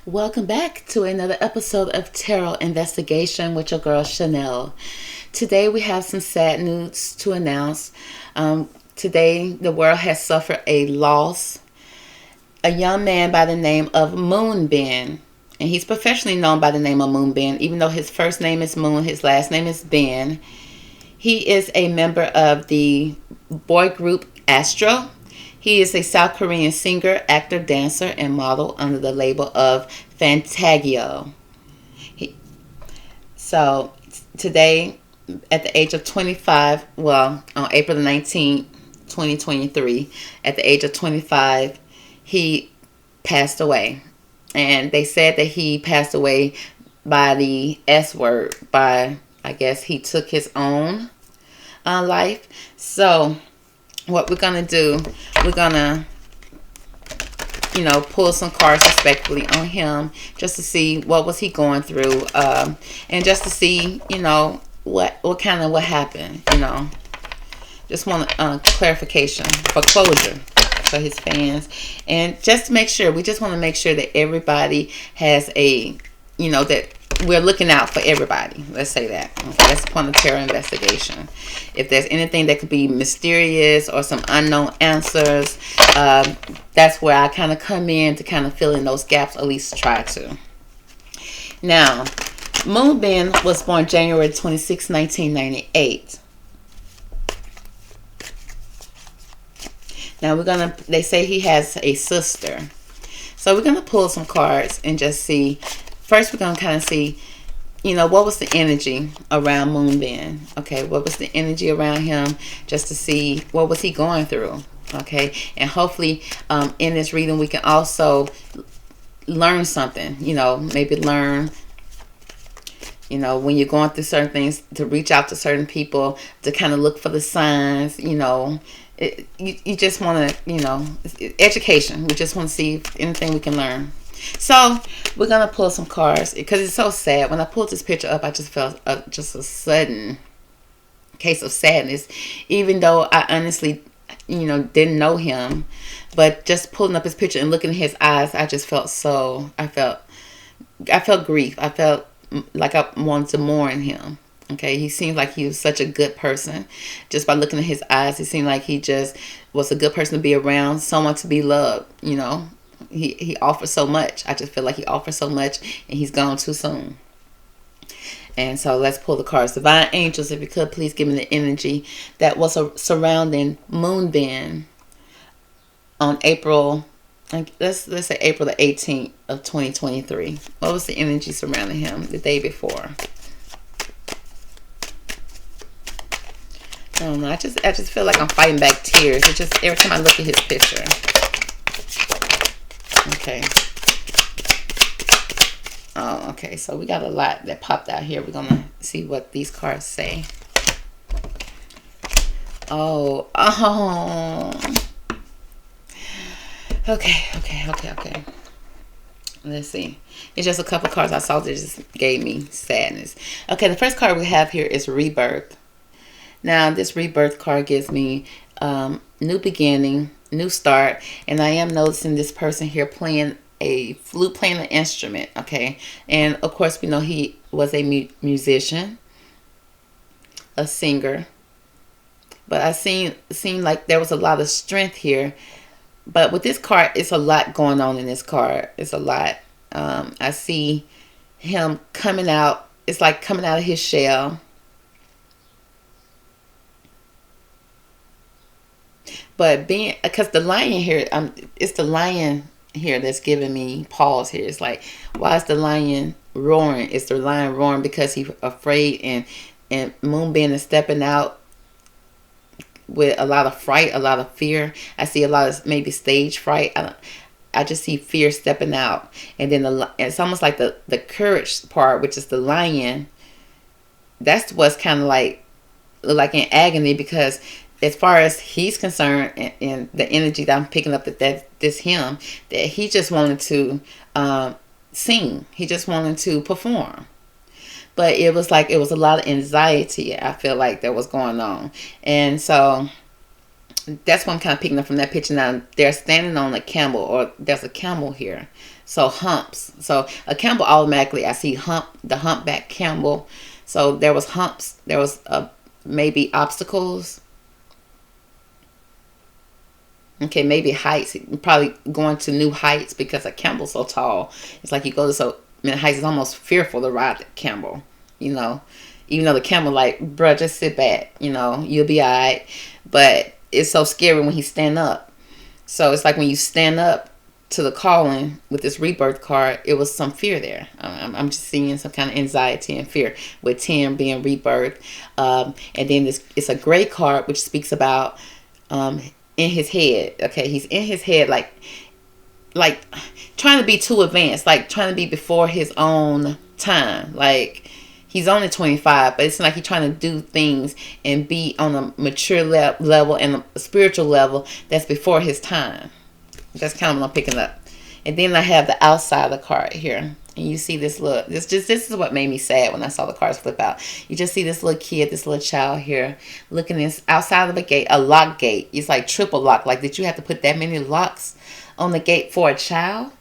Welcome back to another episode of Tarot Investigation with your girl Shannel. Today we have some sad news to announce. Today the world has suffered a loss. A young man by the name of MoonBin, and he's professionally known by the name of MoonBin, even though his first name is Moon, his last name is Ben. He is a member of the boy group Astro. He is a South Korean singer, actor, dancer, and model under the label of Fantagio. So today, at the age of 25, well, on April the 19th, 2023, at the age of 25, he passed away. And they said that he passed away by the S word, by, I guess, he took his own life. So what we're going to do, we're going to, pull some cards respectfully on him just to see what was he going through, and just to see, what happened, Just want clarification for closure for his fans. And just to make sure, we just want to make sure that everybody has that we're looking out for everybody. Let's say that. Okay, that's the point of tarot investigation. If there's anything that could be mysterious or some unknown answers, that's where I kind of come in to kind of fill in those gaps, at least try to. Now, MoonBin was born January 26, 1998. Now they say he has a sister. So we're going to pull some cards and just see. First, we're going to kind of see, what was the energy around MoonBin? Okay, what was the energy around him, just to see what was he going through? Okay, and hopefully in this reading we can also learn something, maybe learn, when you're going through certain things, to reach out to certain people, to kind of look for the signs, you just want to, education. We just want to see if anything we can learn. So we're gonna pull some cards because it's so sad. When I pulled this picture up, I just felt just a sudden case of sadness, even though I honestly, didn't know him. But just pulling up his picture and looking in his eyes, I just felt I felt grief. I felt like I wanted to mourn him. Okay, he seemed like he was such a good person. Just by looking at his eyes, he seemed like he just was a good person to be around, someone to be loved. He offers so much. I just feel like he offers so much, and he's gone too soon. And so let's pull the cards. Divine angels, if you could, please give me the energy that was surrounding MoonBin on April. Let's say April the 18th of 2023. What was the energy surrounding him the day before? I don't know. I just feel like I'm fighting back tears. It's just every time I look at his picture. Okay. Oh, okay. So we got a lot that popped out here. We're going to see what these cards say. Oh. Okay. Let's see. It's just a couple cards I saw that just gave me sadness. Okay, the first card we have here is Rebirth. Now, this Rebirth card gives me new beginning, new start, and I am noticing this person here playing a flute, playing an instrument. Okay, and of course we know he was a musician, a singer, but I seemed like there was a lot of strength here. But with this card, it's a lot going on in this card. It's a lot. I see him coming out. It's like coming out of his shell. But because the lion here, it's the lion here that's giving me pause here. It's like, why is the lion roaring? It's the lion roaring because he's afraid, and MoonBin is stepping out with a lot of fright, a lot of fear. I see a lot of maybe stage fright. I just see fear stepping out, and then it's almost like the courage part, which is the lion. That's what's kind of like in agony, because as far as he's concerned, and the energy that I'm picking up, that he just wanted to sing. He just wanted to perform. But it was a lot of anxiety, I feel like, that was going on. And so That's what I'm kind of picking up from that picture. Now they're standing on a camel, or there's a camel here. So humps. So a camel, automatically I see the humpback camel. So there was humps. There was maybe obstacles. Okay, maybe heights. Probably going to new heights because a camel's so tall. It's like you go to so many heights. It's almost fearful to ride the camel. You know, even though the camel like, bruh, just sit back. You know, you'll be alright. But it's so scary when he stand up. So it's like when you stand up to the calling with this rebirth card, it was some fear there. I'm just seeing some kind of anxiety and fear with 10 being rebirth. And then it's a gray card which speaks about in his head. Okay, he's in his head like trying to be too advanced, like trying to be before his own time. Like he's only 25, but it's like he's trying to do things and be on a mature level and a spiritual level that's before his time. That's kind of what I'm picking up. And then I have the outsider card here. And you see this look. This is what made me sad when I saw the cards flip out. You just see this little kid, this little child here, looking outside of the gate, a lock gate. It's like triple lock. Like, did you have to put that many locks on the gate for a child?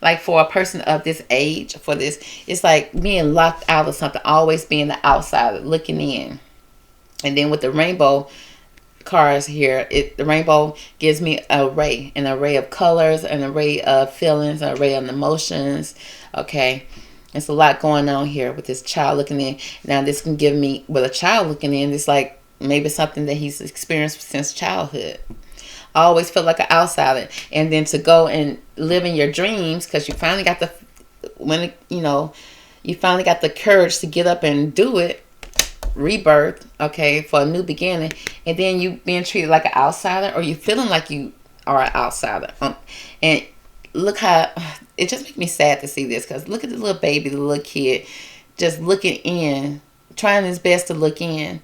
Like for a person of this age, for this, it's like being locked out of something, always being the outsider, looking in. And then with the rainbow cards here, the rainbow gives me an array of colors, an array of feelings, an array of emotions. Okay, it's a lot going on here with this child looking in. Now this can give me, with a child looking in, it's like maybe something that he's experienced since childhood. I always feel like an outsider. And then to go and live in your dreams, because you finally got you finally got the courage to get up and do it. Rebirth, okay, for a new beginning. And then you being treated like an outsider, or you feeling like you are an outsider. And look how, it just makes me sad to see this, because look at the little baby, the little kid, just looking in, trying his best to look in,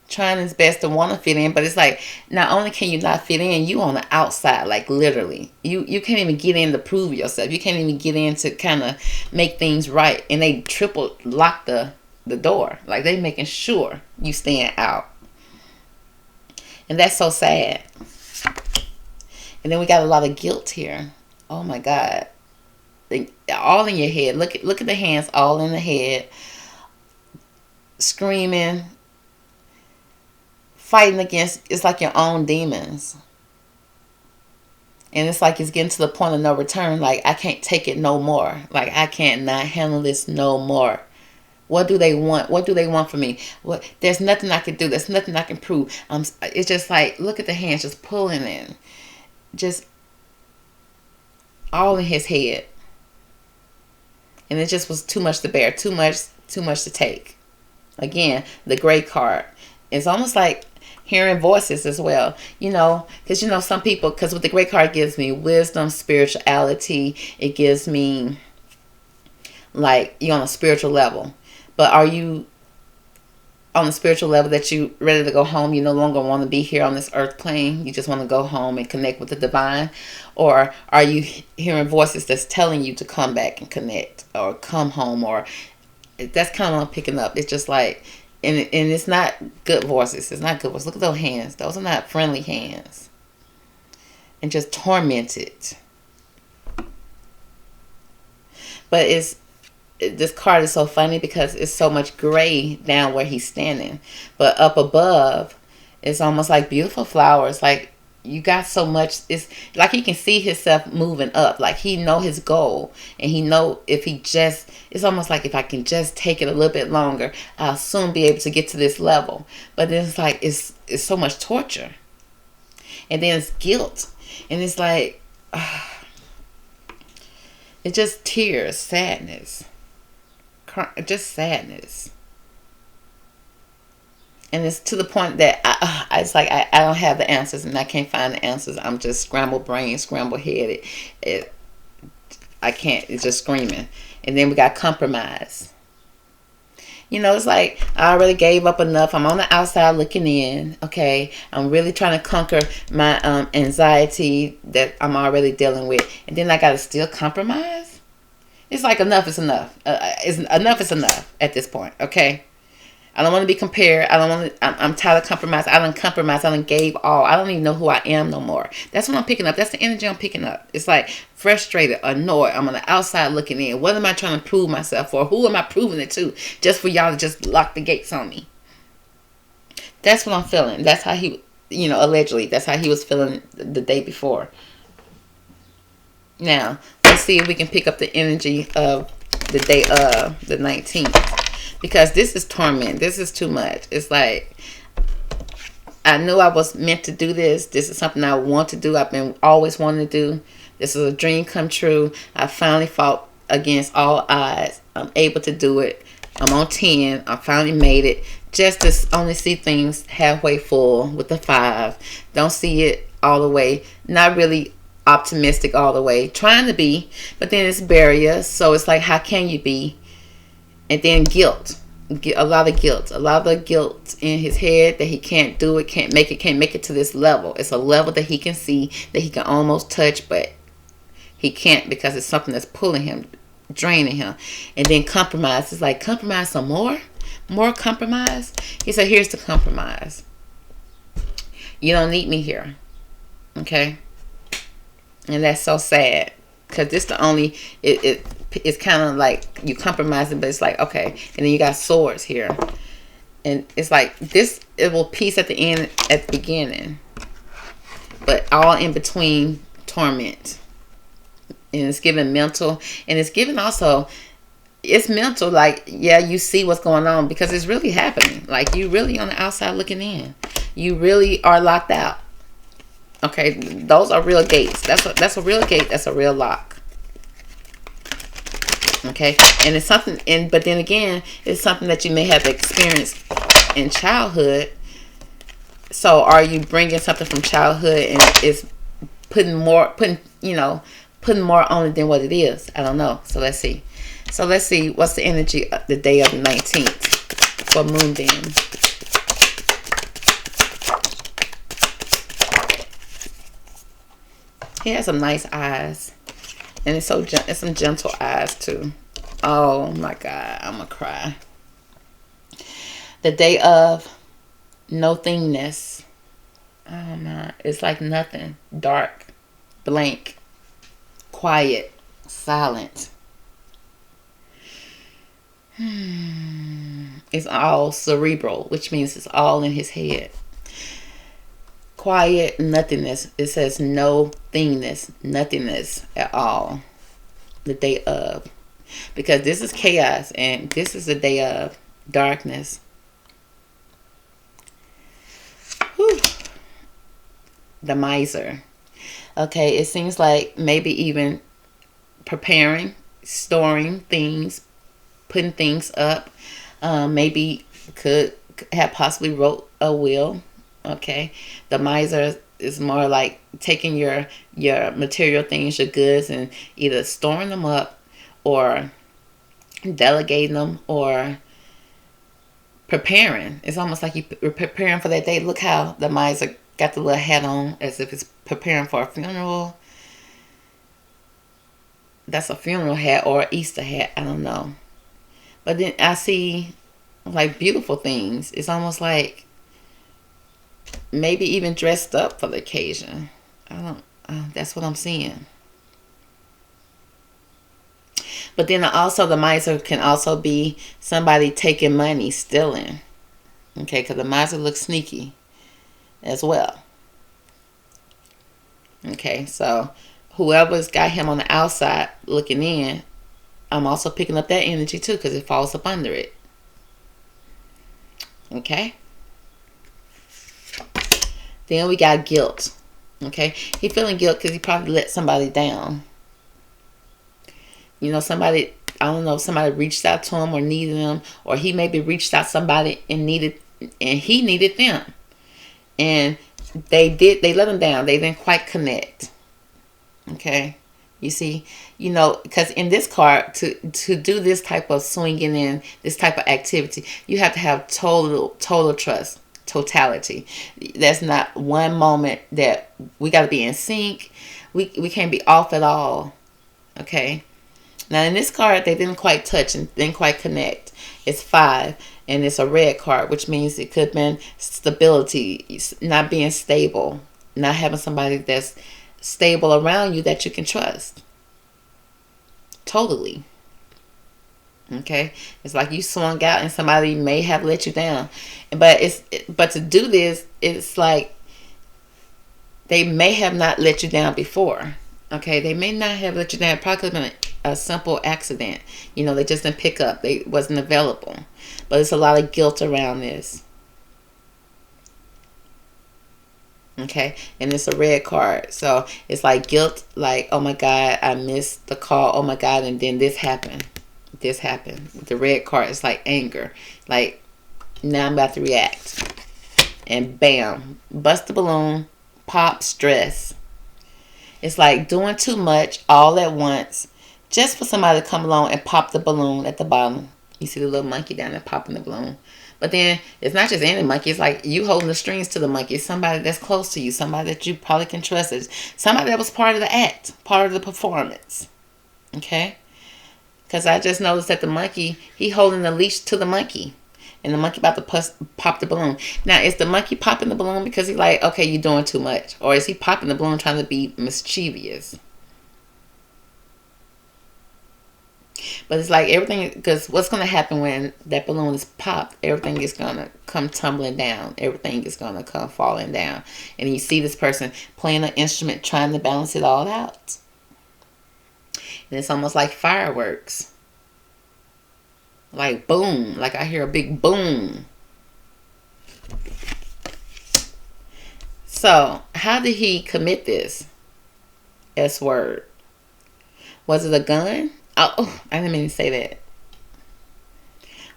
trying his best to want to fit in. But it's like, not only can you not fit in, you on the outside, like literally. You can't even get in to prove yourself. You can't even get in to kind of make things right. And they triple lock the door. Like they making sure you stand out. And that's so sad. And then we got a lot of guilt here. Oh my God. All in your head. Look at the hands all in the head. Screaming. Fighting against, it's like your own demons. And it's like it's getting to the point of no return. Like, I can't take it no more. Like, I can't not handle this no more. What do they want? What do they want from me? There's nothing I can do. There's nothing I can prove. It's just like, look at the hands just pulling in. Just all in his head. And it just was too much to bear. Too much to take. Again, the gray card. It's almost like hearing voices as well. Because, some people, because what the gray card gives me, wisdom, spirituality. It gives me, like, you're on a spiritual level. But are you on the spiritual level that you ready to go home? You no longer want to be here on this earth plane. You just want to go home and connect with the divine. Or are you hearing voices that's telling you to come back and connect or come home? Or that's kind of what I'm picking up. It's just like, and it's not good voices. It's not good voices. Look at those hands. Those are not friendly hands. And just tormented. But this card is so funny because it's so much gray down where he's standing. But up above, it's almost like beautiful flowers. Like, you got so much. It's like he can see himself moving up. Like, he know his goal. And he know if he just, it's almost like if I can just take it a little bit longer, I'll soon be able to get to this level. But then it's like, it's so much torture. And then it's guilt. And it's like, it's just tears, sadness. Just sadness. And it's to the point that it's like I don't have the answers and I can't find the answers. I'm just scrambled brain, scrambled headed. I can't. It's just screaming. And then we got compromise. It's like I already gave up enough. I'm on the outside looking in. Okay, I'm really trying to conquer my anxiety that I'm already dealing with, and then I got to still compromise. It's like enough is enough. Enough is enough at this point. Okay. I don't want to be compared. I don't want to. I'm tired of compromise. I don't compromise. I don't gave all. I don't even know who I am no more. That's what I'm picking up. That's the energy I'm picking up. It's like frustrated, annoyed. I'm on the outside looking in. What am I trying to prove myself for? Who am I proving it to? Just for y'all to just lock the gates on me. That's what I'm feeling. That's how he, allegedly, that's how he was feeling the day before. Now, let's see if we can pick up the energy of the day of the 19th. Because this is torment. This is too much. It's like, I knew I was meant to do this. This is something I want to do. I've been always wanting to do. This is a dream come true. I finally fought against all odds. I'm able to do it. I'm on 10. I finally made it. Just to only see things halfway full with the 5. Don't see it all the way. Not really optimistic all the way. Trying to be. But then it's barriers. So it's like, how can you be? And then guilt. A lot of guilt. A lot of guilt in his head that he can't do it, can't make it to this level. It's a level that he can see, that he can almost touch, but he can't because it's something that's pulling him, draining him. And then compromise. It's like, compromise some more? More compromise? He said, here's the compromise. You don't need me here. Okay? And that's so sad. Because this the only, it's kind of like you compromising, but it's like, okay. And then you got swords here. And it's like this, it will peace at the end, at the beginning. But all in between torment. And it's given mental. And it's given also, it's mental, like, yeah, you see what's going on. Because it's really happening. Like, you really on the outside looking in. You really are locked out. Okay, those are real gates. That's a real gate. That's a real lock. Okay, and it's something. But then again, it's something that you may have experienced in childhood. So, are you bringing something from childhood and is putting more on it than what it is? I don't know. So let's see. What's the energy of the day of the 19th for Moonbin. He has some nice eyes. And it's some gentle eyes too. Oh my God, I'm gonna cry. The day of nothingness. Oh my, it's like nothing. Dark, blank, quiet, silent. It's all cerebral, which means it's all in his head. Quiet, nothingness. It says no thingness, nothingness at all. The day of. Because this is chaos and this is the day of darkness. Whew. The miser. Okay, it seems like maybe even preparing, storing things, putting things up. Maybe could have possibly wrote a will. Okay, the miser is more like taking your material things, your goods, and either storing them up or delegating them or preparing. It's almost like you're preparing for that day. Look how the miser got the little hat on as if it's preparing for a funeral. That's a funeral hat or an Easter hat. I don't know. But then I see like beautiful things. It's almost like maybe even dressed up for the occasion. That's what I'm seeing. But then also the miser can also be somebody taking money, stealing. Okay, because the miser looks sneaky as well. Okay, so whoever's got him on the outside looking in, I'm also picking up that energy too because it falls up under it. Okay. Then we got guilt. Okay. He feeling guilt because he probably let somebody down. You know, somebody, I don't know if somebody reached out to him or needed him, or he maybe reached out to somebody and he needed them. And they let him down. They didn't quite connect. Okay. You see, you know, because in this card, to do this type of swinging in, this type of activity, you have to have total trust, totality. That's not one moment that we got to be in sync. We can't be off at all. Okay. Now in this card, they didn't quite touch and didn't quite connect. It's 5. And it's a red card, which means it could have been stability, not being stable, not having somebody that's stable around you that you can trust. Totally. Okay, it's like you swung out and somebody may have let you down, but to do this, it's like they may have not let you down before. Okay, they may not have let you down. It probably could have been a simple accident. You know, they just didn't pick up. They wasn't available. But there's a lot of guilt around this. Okay, and it's a red card, so it's like guilt, like, oh my God, I missed the call, oh my God, and then this happened. The red card is like anger, like, now I'm about to react, and bam, bust the balloon, pop, stress. It's like doing too much all at once just for somebody to come along and pop the balloon at the bottom. You see the little monkey down there popping the balloon. But then it's not just any monkey. It's like you holding the strings to the monkey. It's somebody that's close to you. Somebody that you probably can trust. It's somebody that was part of the act. Part of the performance. Okay? Because I just noticed that the monkey, he holding the leash to the monkey. And the monkey about to pop the balloon. Now, is the monkey popping the balloon because he's like, okay, you're doing too much? Or is he popping the balloon trying to be mischievous? But it's like everything, because what's going to happen when that balloon is popped, everything is going to come tumbling down. Everything is going to come falling down. And you see this person playing an instrument, trying to balance it all out. And it's almost like fireworks. Like boom. Like I hear a big boom. So, how did he commit this? S word. Was it a gun? Oh, I didn't mean to say that.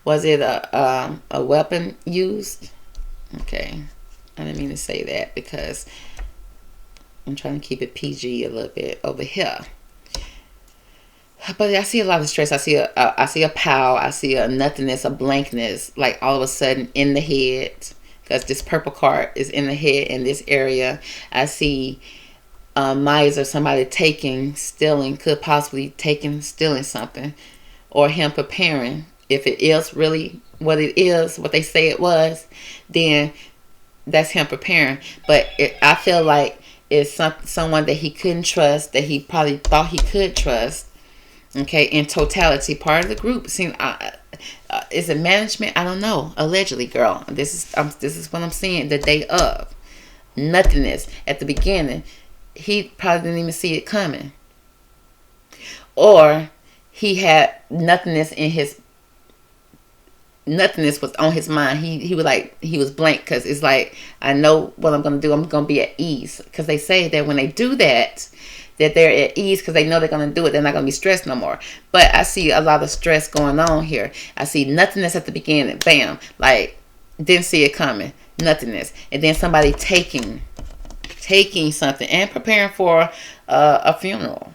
Was it a weapon used? Okay. I didn't mean to say that because I'm trying to keep it PG a little bit over here. But I see a lot of stress. I see a pow. I see a nothingness, a blankness, like all of a sudden in the head. Because this purple card is in the head in this area. I see miser, somebody taking, stealing, could possibly taking, stealing something, or him preparing. If it is really what it is, what they say it was, then that's him preparing. But I feel like it's someone that he couldn't trust, that he probably thought he could trust. Okay, in totality, part of the group. Is it management? I don't know. Allegedly, girl. This is what I'm seeing. The day of nothingness at the beginning. He probably didn't even see it coming. Or he had nothingness in his... Nothingness was on his mind. He was blank because it's like, I know what I'm going to do. I'm going to be at ease. Because they say that when they do that they're at ease because they know they're going to do it. They're not going to be stressed no more. But I see a lot of stress going on here. I see nothingness at the beginning. Bam. Like, didn't see it coming. Nothingness. And then somebody taking something and preparing for a funeral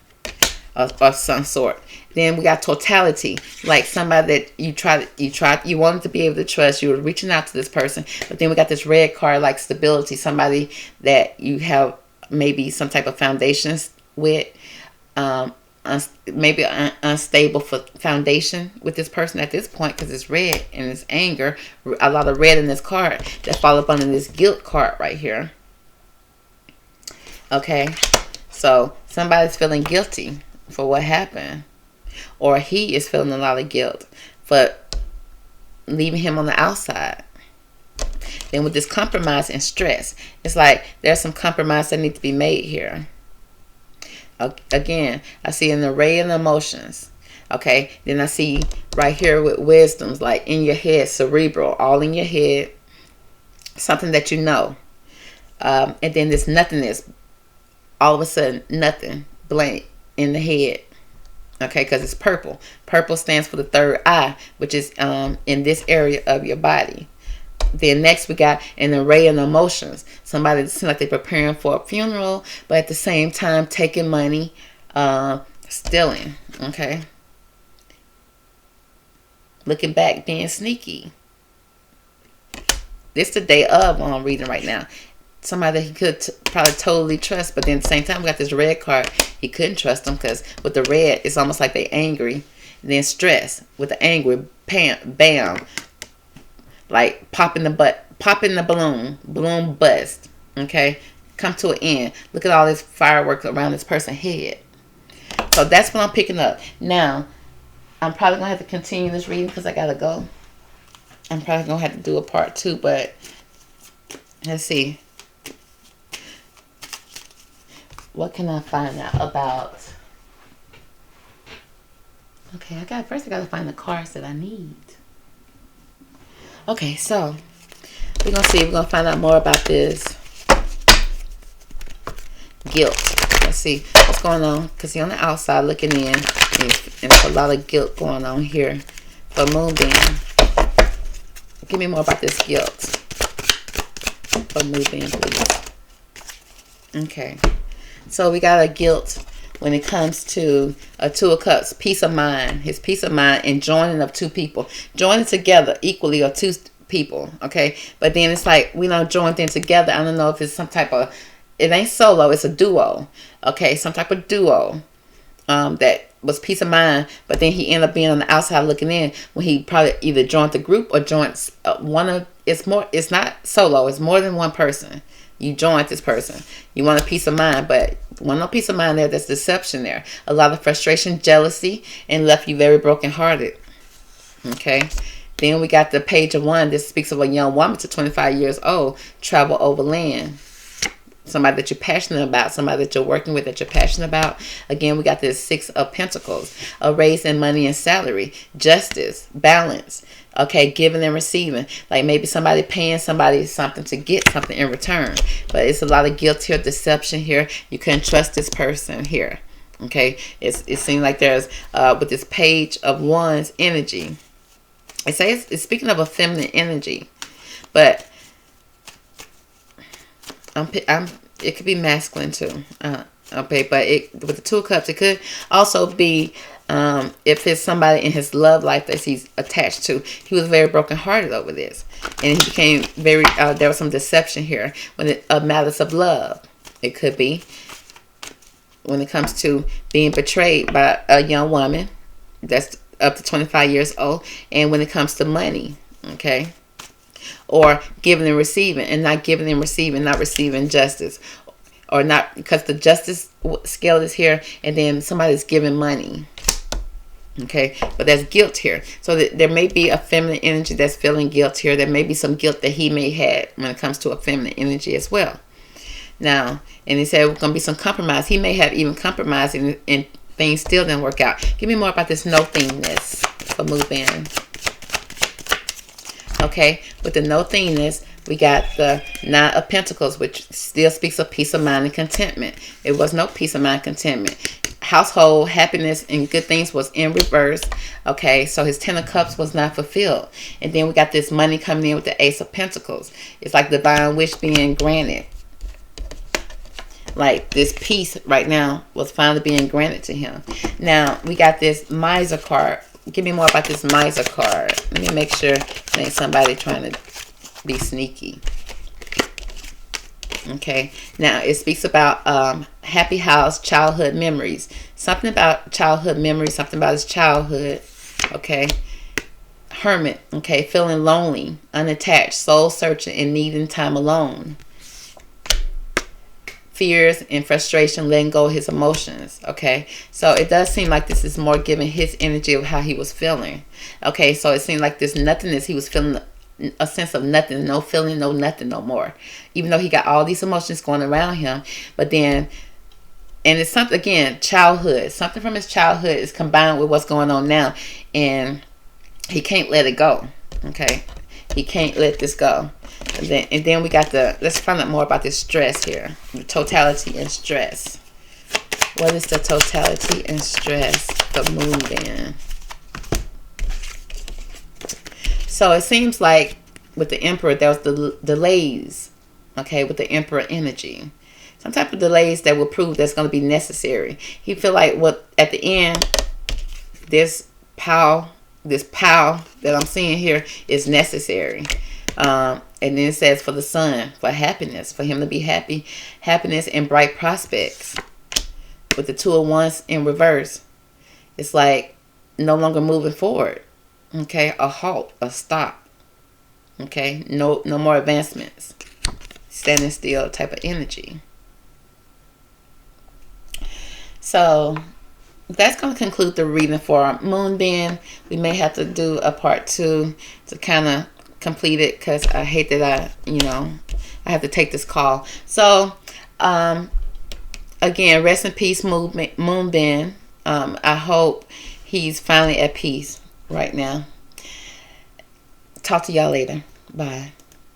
of some sort. Then we got totality, like somebody that you wanted to be able to trust. You were reaching out to this person, but then we got this red card, like stability, somebody that you have maybe some type of foundations with, maybe an unstable foundation with this person at this point because it's red and it's anger. A lot of red in this card that fall up under this guilt card right here. Okay, so somebody's feeling guilty for what happened, or he is feeling a lot of guilt for leaving him on the outside. Then with this compromise and stress, it's like there's some compromise that need to be made here. Again, I see an array of emotions. Okay, then I see right here with wisdoms, like in your head, cerebral, all in your head, something that you know. And then this nothingness, all of a sudden, nothing, blank in the head. Okay, because it's purple. Purple stands for the third eye, which is in this area of your body. Then next we got an array of emotions. Somebody that seems like they're preparing for a funeral, but at the same time taking money, stealing. Okay. Looking back, being sneaky. This is the day of what I'm reading right now. Somebody that he could probably totally trust, but then at the same time we got this red card. He couldn't trust them because with the red, it's almost like they angry. And then stress with the angry, bam. like popping the balloon bust. Okay, come to an end. Look at all this fireworks around this person's head. So that's what I'm picking up. Now, I'm probably going to have to continue this reading because I got to go. I'm probably going to have to do a part 2, but let's see. What can I find out about? Okay, first I got to find the cards that I need. Okay, so we're going to see. We're going to find out more about this guilt. Let's see what's going on, because you're on the outside looking in, and there's a lot of guilt going on here for Moonbin. Give me more about this guilt for Moonbin, please. Okay, so we got a guilt when it comes to a 2 of Cups, peace of mind, his peace of mind, and joining of 2 people, joining together equally, or 2 people. Okay, but then it's like we don't join them together. I don't know if it's some type of, it ain't solo, it's a duo. Okay, some type of duo that was peace of mind, but then he ended up being on the outside looking in when he probably either joined the group or joined one of, it's not solo, it's more than one person. You joined this person. You want a peace of mind, but want no peace of mind there. There's deception there. A lot of frustration, jealousy, and left you very brokenhearted. Okay. Then we got the Page of Wands. This speaks of a young woman to 25 years old, travel over land. Somebody that you're passionate about, somebody that you're working with that you're passionate about. Again, we got this 6 of Pentacles, a raise in money and salary, justice, balance, okay, giving and receiving. Like maybe somebody paying somebody something to get something in return. But it's a lot of guilt here, deception here. You couldn't trust this person here. Okay, it seems like there's, with this Page of Wands energy, it says it's speaking of a feminine energy, but it could be masculine too. Okay, but with the 2 of Cups, it could also be if it's somebody in his love life that he's attached to. He was very brokenhearted over this, and he became very. There was some deception here when it matters of love. It could be when it comes to being betrayed by a young woman that's up to 25 years old, and when it comes to money, okay. Or giving and receiving, and not giving and receiving, not receiving justice, or not, because the justice scale is here, and then somebody's giving money. Okay, but there's guilt here. So there may be a feminine energy that's feeling guilt here. There may be some guilt that he may have when it comes to a feminine energy as well. Now, and he said, we're going to be some compromise. He may have even compromised, and things still didn't work out. Give me more about this no thingness for Moonbin. Okay, with the no thingness, we got the 9 of Pentacles, which still speaks of peace of mind and contentment. It was no peace of mind, contentment. Household happiness and good things was in reverse. Okay, so his 10 of Cups was not fulfilled. And then we got this money coming in with the Ace of Pentacles. It's like divine wish being granted. Like this peace right now was finally being granted to him. Now, we got this Miser card. Give me more about this Miser card. Let me make sure it ain't somebody trying to be sneaky. Okay. Now, it speaks about happy house, childhood memories. Something about childhood memories, something about his childhood. Okay. Hermit. Okay. Feeling lonely, unattached, soul searching, and needing time alone. Fears and frustration, letting go of his emotions. Okay, so it does seem like this is more giving his energy of how he was feeling. Okay, so it seemed like this nothingness, he was feeling a sense of nothing, no feeling, no nothing no more, even though he got all these emotions going around him. But then, and it's something, again, childhood, something from his childhood is combined with what's going on now, and he can't let it go. Okay, he can't let this go. And then we got the, let's find out more about this stress here. The totality and stress. What is the totality and stress? The Moonbin. So it seems like with the Emperor, there was the delays. Okay, with the Emperor energy. Some type of delays that will prove that's going to be necessary. He feel like what at the end, this power that I'm seeing here is necessary. And then it says for the Sun, for happiness, for him to be happy, happiness and bright prospects. With the 2 of Wands in reverse, it's like no longer moving forward. Okay, a halt, a stop. Okay, no more advancements. Standing still type of energy. So that's going to conclude the reading for Moonbin. We may have to do a part 2 to kind of complete it, because I hate that I have to take this call. So again, rest in peace, Moonbin. I hope he's finally at peace right now. Talk to y'all later. Bye.